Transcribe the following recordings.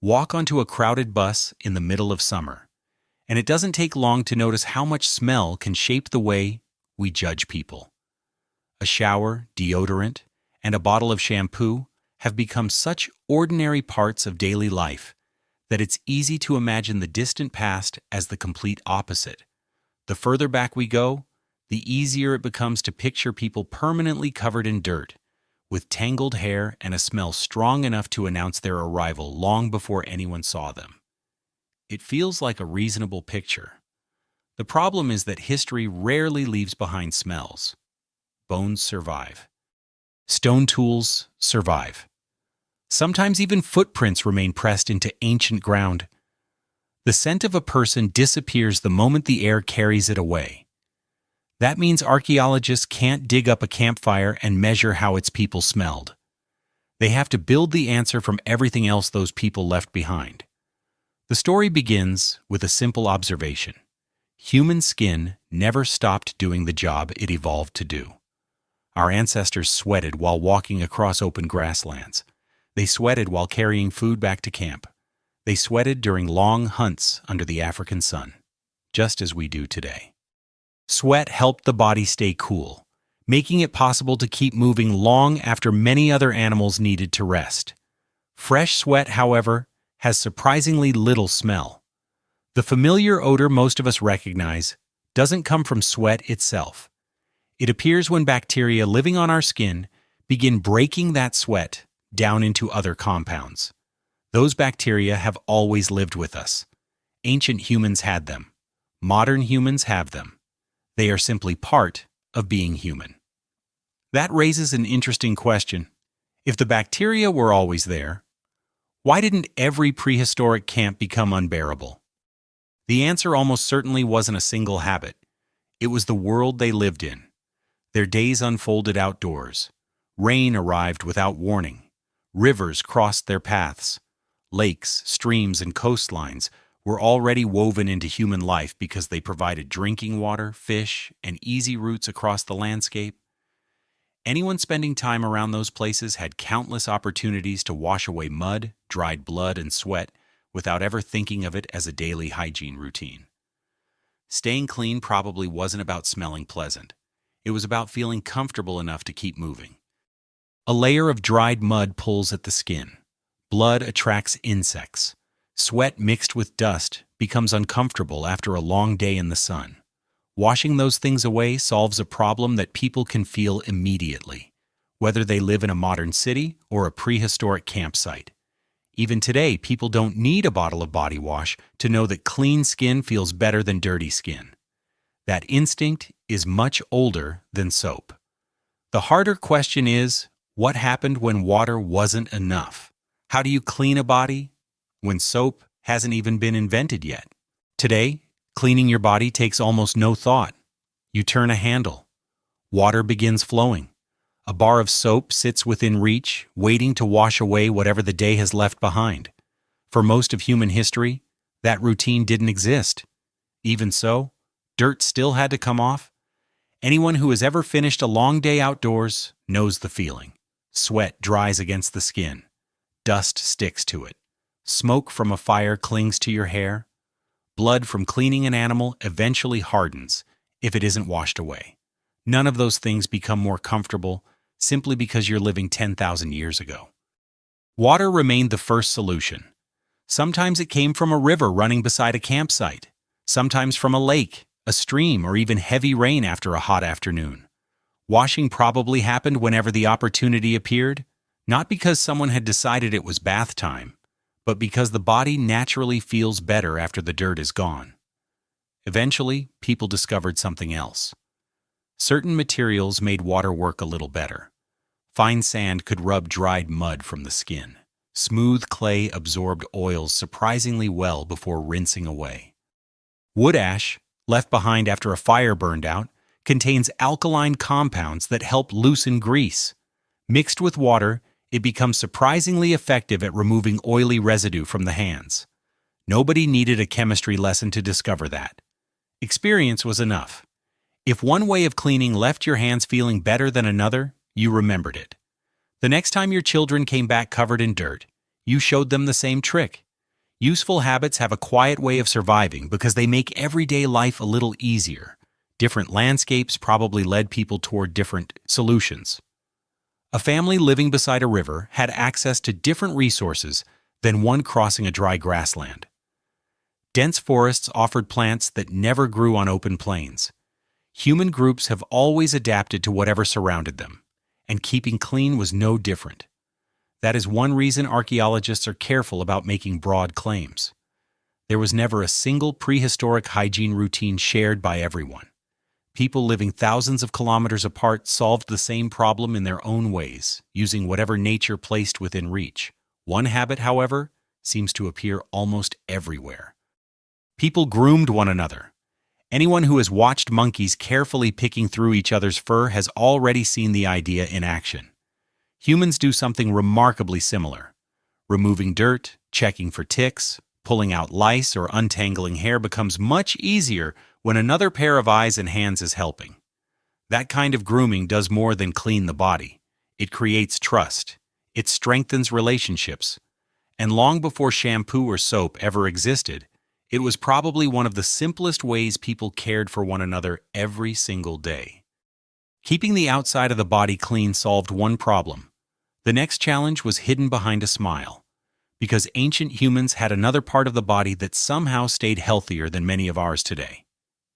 Walk onto a crowded bus in the middle of summer, and it doesn't take long to notice how much smell can shape the way we judge people. A shower, deodorant, and a bottle of shampoo have become such ordinary parts of daily life that it's easy to imagine the distant past as the complete opposite. The further back we go, the easier it becomes to picture people permanently covered in dirt, with tangled hair and a smell strong enough to announce their arrival long before anyone saw them. It feels like a reasonable picture. The problem is that history rarely leaves behind smells. Bones survive. Stone tools survive. Sometimes even footprints remain pressed into ancient ground. The scent of a person disappears the moment the air carries it away. That means archaeologists can't dig up a campfire and measure how its people smelled. They have to build the answer from everything else those people left behind. The story begins with a simple observation. Human skin never stopped doing the job it evolved to do. Our ancestors sweated while walking across open grasslands. They sweated while carrying food back to camp. They sweated during long hunts under the African sun, just as we do today. Sweat helped the body stay cool, making it possible to keep moving long after many other animals needed to rest. Fresh sweat, however, has surprisingly little smell. The familiar odor most of us recognize doesn't come from sweat itself. It appears when bacteria living on our skin begin breaking that sweat down into other compounds. Those bacteria have always lived with us. Ancient humans had them. Modern humans have them. They are simply part of being human. That raises an interesting question. If the bacteria were always there, why didn't every prehistoric camp become unbearable? The answer almost certainly wasn't a single habit. It was the world they lived in. Their days unfolded outdoors. Rain arrived without warning. Rivers crossed their paths. Lakes, streams, and coastlines were already woven into human life because they provided drinking water, fish, and easy routes across the landscape. Anyone spending time around those places had countless opportunities to wash away mud, dried blood, and sweat without ever thinking of it as a daily hygiene routine. Staying clean probably wasn't about smelling pleasant. It was about feeling comfortable enough to keep moving. A layer of dried mud pulls at the skin. Blood attracts insects. Sweat mixed with dust becomes uncomfortable after a long day in the sun. Washing those things away solves a problem that people can feel immediately, whether they live in a modern city or a prehistoric campsite. Even today, people don't need a bottle of body wash to know that clean skin feels better than dirty skin. That instinct is much older than soap. The harder question is, what happened when water wasn't enough? How do you clean a body when soap hasn't even been invented yet? Today, cleaning your body takes almost no thought. You turn a handle. Water begins flowing. A bar of soap sits within reach, waiting to wash away whatever the day has left behind. For most of human history, that routine didn't exist. Even so, dirt still had to come off. Anyone who has ever finished a long day outdoors knows the feeling. Sweat dries against the skin. Dust sticks to it. Smoke from a fire clings to your hair. Blood from cleaning an animal eventually hardens if it isn't washed away. None of those things become more comfortable simply because you're living 10,000 years ago. Water remained the first solution. Sometimes it came from a river running beside a campsite. Sometimes from a lake, a stream, or even heavy rain after a hot afternoon. Washing probably happened whenever the opportunity appeared, not because someone had decided it was bath time, but because the body naturally feels better after the dirt is gone. Eventually, people discovered something else. Certain materials made water work a little better. Fine sand could rub dried mud from the skin. Smooth clay absorbed oils surprisingly well before rinsing away. Wood ash, left behind after a fire burned out, contains alkaline compounds that help loosen grease. Mixed with water, it becomes surprisingly effective at removing oily residue from the hands. Nobody needed a chemistry lesson to discover that. Experience was enough. If one way of cleaning left your hands feeling better than another, you remembered it. The next time your children came back covered in dirt, you showed them the same trick. Useful habits have a quiet way of surviving because they make everyday life a little easier. Different landscapes probably led people toward different solutions. A family living beside a river had access to different resources than one crossing a dry grassland. Dense forests offered plants that never grew on open plains. Human groups have always adapted to whatever surrounded them, and keeping clean was no different. That is one reason archaeologists are careful about making broad claims. There was never a single prehistoric hygiene routine shared by everyone. People living thousands of kilometers apart solved the same problem in their own ways, using whatever nature placed within reach. One habit, however, seems to appear almost everywhere. People groomed one another. Anyone who has watched monkeys carefully picking through each other's fur has already seen the idea in action. Humans do something remarkably similar. Removing dirt, checking for ticks, pulling out lice, or untangling hair becomes much easier when another pair of eyes and hands is helping. That kind of grooming does more than clean the body. It creates trust. It strengthens relationships. And long before shampoo or soap ever existed, it was probably one of the simplest ways people cared for one another every single day. Keeping the outside of the body clean solved one problem. The next challenge was hidden behind a smile, because ancient humans had another part of the body that somehow stayed healthier than many of ours today: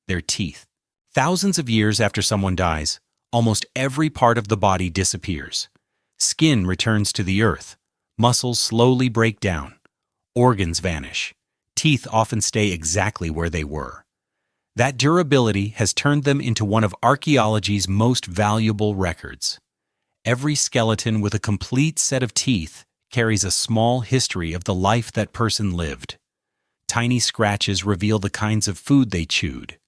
their teeth. Thousands of years after someone dies, almost every part of the body disappears. Skin returns to the earth, muscles slowly break down, organs vanish. Teeth often stay exactly where they were. That durability has turned them into one of archaeology's most valuable records. Every skeleton with a complete set of teeth carries a small history of the life that person lived. Tiny scratches reveal the kinds of food they chewed.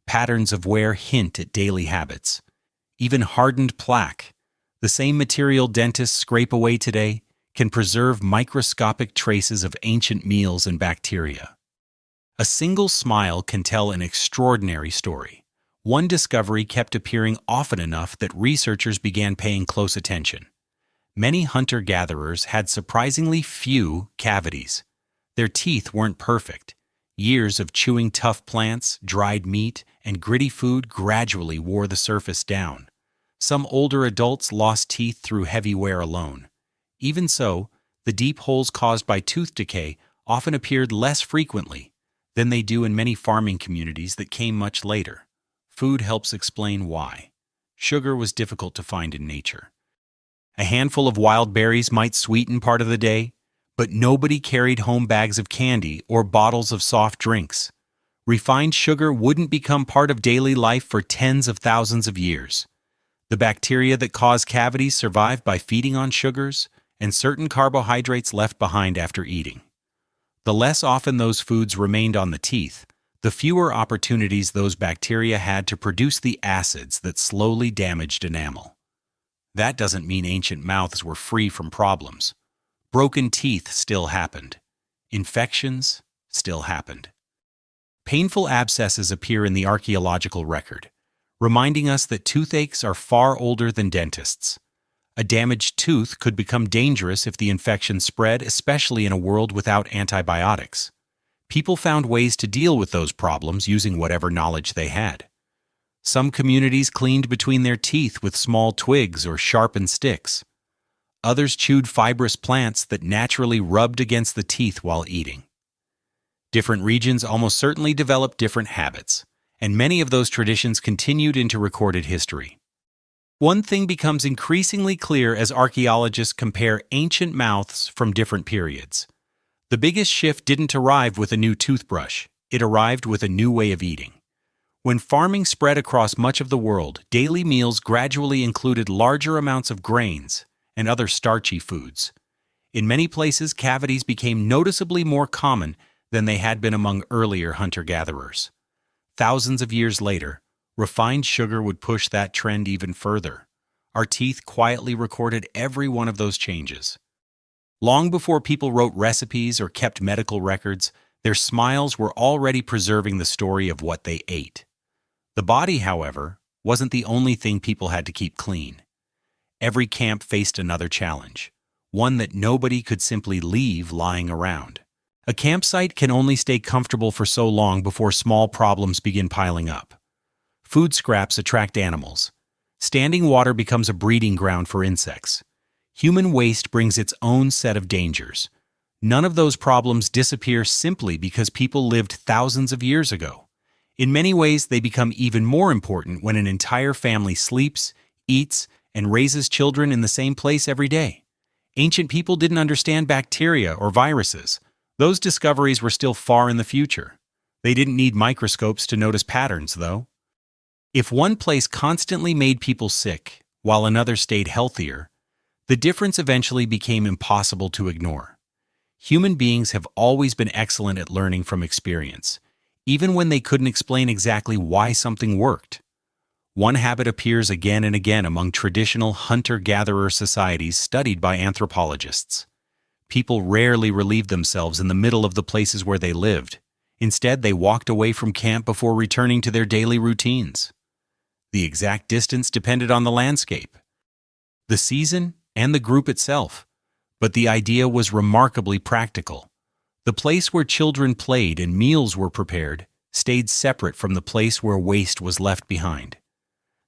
Patterns of wear hint at daily habits. Even hardened plaque, the same material dentists scrape away today, can preserve microscopic traces of ancient meals and bacteria. A single smile can tell an extraordinary story. One discovery kept appearing often enough that researchers began paying close attention. Many hunter-gatherers had surprisingly few cavities. Their teeth weren't perfect. Years of chewing tough plants, dried meat, and gritty food gradually wore the surface down. Some older adults lost teeth through heavy wear alone. Even so, the deep holes caused by tooth decay often appeared less frequently than they do in many farming communities that came much later. Food helps explain why. Sugar was difficult to find in nature. A handful of wild berries might sweeten part of the day, but nobody carried home bags of candy or bottles of soft drinks. Refined sugar wouldn't become part of daily life for tens of thousands of years. The bacteria that cause cavities survived by feeding on sugars and certain carbohydrates left behind after eating. The less often those foods remained on the teeth, the fewer opportunities those bacteria had to produce the acids that slowly damaged enamel. That doesn't mean ancient mouths were free from problems. Broken teeth still happened. Infections still happened. Painful abscesses appear in the archaeological record, reminding us that toothaches are far older than dentists. A damaged tooth could become dangerous if the infection spread, especially in a world without antibiotics. People found ways to deal with those problems using whatever knowledge they had. Some communities cleaned between their teeth with small twigs or sharpened sticks. Others chewed fibrous plants that naturally rubbed against the teeth while eating. Different regions almost certainly developed different habits, and many of those traditions continued into recorded history. One thing becomes increasingly clear as archaeologists compare ancient mouths from different periods. The biggest shift didn't arrive with a new toothbrush, it arrived with a new way of eating. When farming spread across much of the world, daily meals gradually included larger amounts of grains and other starchy foods. In many places, cavities became noticeably more common than they had been among earlier hunter-gatherers. Thousands of years later, refined sugar would push that trend even further. Our teeth quietly recorded every one of those changes. Long before people wrote recipes or kept medical records, their smiles were already preserving the story of what they ate. The body, however, wasn't the only thing people had to keep clean. Every camp faced another challenge, one that nobody could simply leave lying around. A campsite can only stay comfortable for so long before small problems begin piling up. Food scraps attract animals. Standing water becomes a breeding ground for insects. Human waste brings its own set of dangers. None of those problems disappear simply because people lived thousands of years ago. In many ways, they become even more important when an entire family sleeps, eats, and raises children in the same place every day. Ancient people didn't understand bacteria or viruses. Those discoveries were still far in the future. They didn't need microscopes to notice patterns, though. If one place constantly made people sick, while another stayed healthier, the difference eventually became impossible to ignore. Human beings have always been excellent at learning from experience, even when they couldn't explain exactly why something worked. One habit appears again and again among traditional hunter-gatherer societies studied by anthropologists. People rarely relieved themselves in the middle of the places where they lived. Instead, they walked away from camp before returning to their daily routines. The exact distance depended on the landscape, the season, and the group itself. But the idea was remarkably practical. The place where children played and meals were prepared stayed separate from the place where waste was left behind.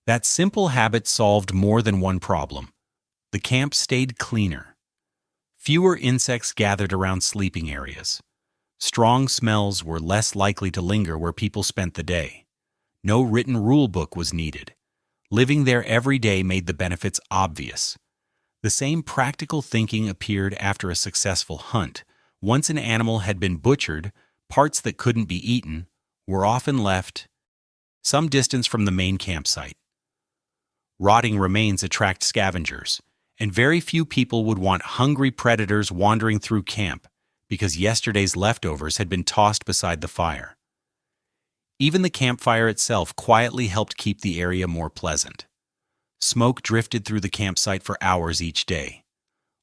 That simple habit solved more than one problem. The camp stayed cleaner. Fewer insects gathered around sleeping areas. Strong smells were less likely to linger where people spent the day. No written rule book was needed. Living there every day made the benefits obvious. The same practical thinking appeared after a successful hunt. Once an animal had been butchered, parts that couldn't be eaten were often left some distance from the main campsite. Rotting remains attract scavengers, and very few people would want hungry predators wandering through camp because yesterday's leftovers had been tossed beside the fire. Even the campfire itself quietly helped keep the area more pleasant. Smoke drifted through the campsite for hours each day.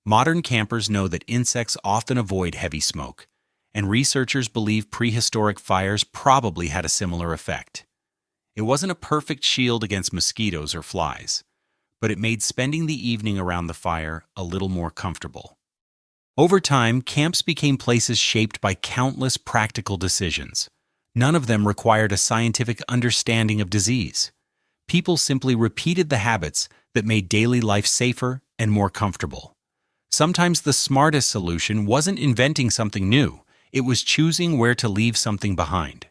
Modern campers know that insects often avoid heavy smoke, and researchers believe prehistoric fires probably had a similar effect. It wasn't a perfect shield against mosquitoes or flies, but it made spending the evening around the fire a little more comfortable. Over time, camps became places shaped by countless practical decisions. None of them required a scientific understanding of disease. People simply repeated the habits that made daily life safer and more comfortable. Sometimes the smartest solution wasn't inventing something new, it was choosing where to leave something behind.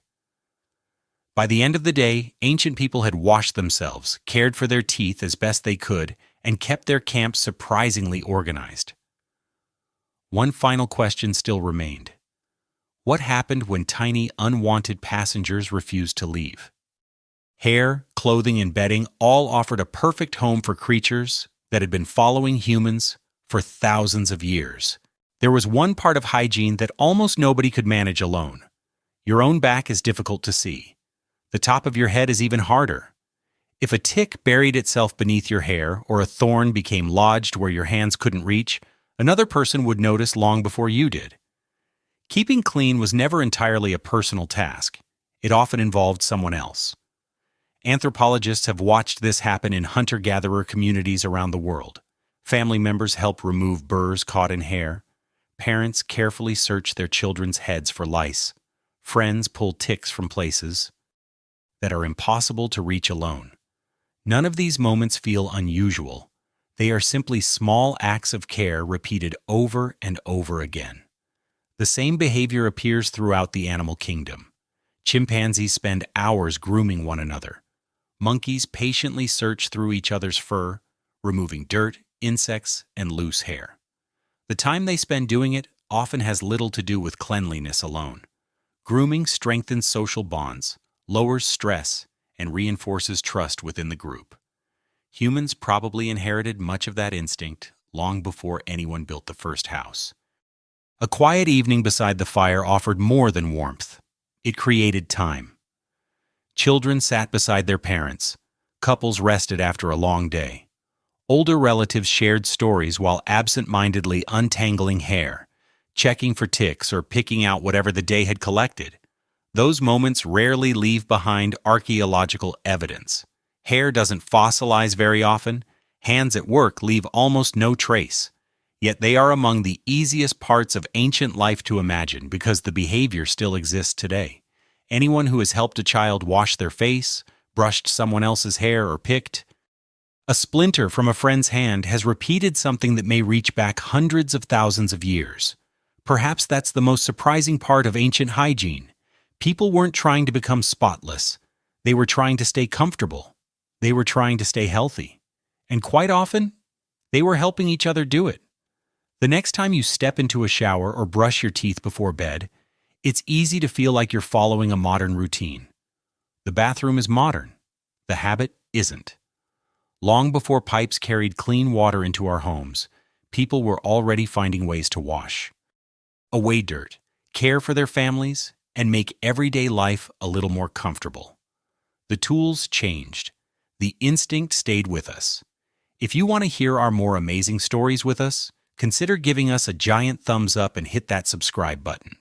By the end of the day, ancient people had washed themselves, cared for their teeth as best they could, and kept their camps surprisingly organized. One final question still remained. What happened when tiny, unwanted passengers refused to leave? Hair, clothing, and bedding all offered a perfect home for creatures that had been following humans for thousands of years. There was one part of hygiene that almost nobody could manage alone. Your own back is difficult to see. The top of your head is even harder. If a tick buried itself beneath your hair or a thorn became lodged where your hands couldn't reach, another person would notice long before you did. Keeping clean was never entirely a personal task. It often involved someone else. Anthropologists have watched this happen in hunter-gatherer communities around the world. Family members help remove burrs caught in hair. Parents carefully search their children's heads for lice. Friends pull ticks from places that are impossible to reach alone. None of these moments feel unusual. They are simply small acts of care repeated over and over again. The same behavior appears throughout the animal kingdom. Chimpanzees spend hours grooming one another. Monkeys patiently search through each other's fur, removing dirt, insects, and loose hair. The time they spend doing it often has little to do with cleanliness alone. Grooming strengthens social bonds, lowers stress, and reinforces trust within the group. Humans probably inherited much of that instinct long before anyone built the first house. A quiet evening beside the fire offered more than warmth. It created time. Children sat beside their parents. Couples rested after a long day. Older relatives shared stories while absent-mindedly untangling hair, checking for ticks or picking out whatever the day had collected. Those moments rarely leave behind archaeological evidence. Hair doesn't fossilize very often. Hands at work leave almost no trace. Yet they are among the easiest parts of ancient life to imagine because the behavior still exists today. Anyone who has helped a child wash their face, brushed someone else's hair, or picked a splinter from a friend's hand has repeated something that may reach back hundreds of thousands of years. Perhaps that's the most surprising part of ancient hygiene. People weren't trying to become spotless. They were trying to stay comfortable. They were trying to stay healthy. And quite often, they were helping each other do it. The next time you step into a shower or brush your teeth before bed, it's easy to feel like you're following a modern routine. The bathroom is modern. The habit isn't. Long before pipes carried clean water into our homes, people were already finding ways to wash away dirt, care for their families, and make everyday life a little more comfortable. The tools changed. The instinct stayed with us. If you want to hear our more amazing stories with us, consider giving us a giant thumbs up and hit that subscribe button.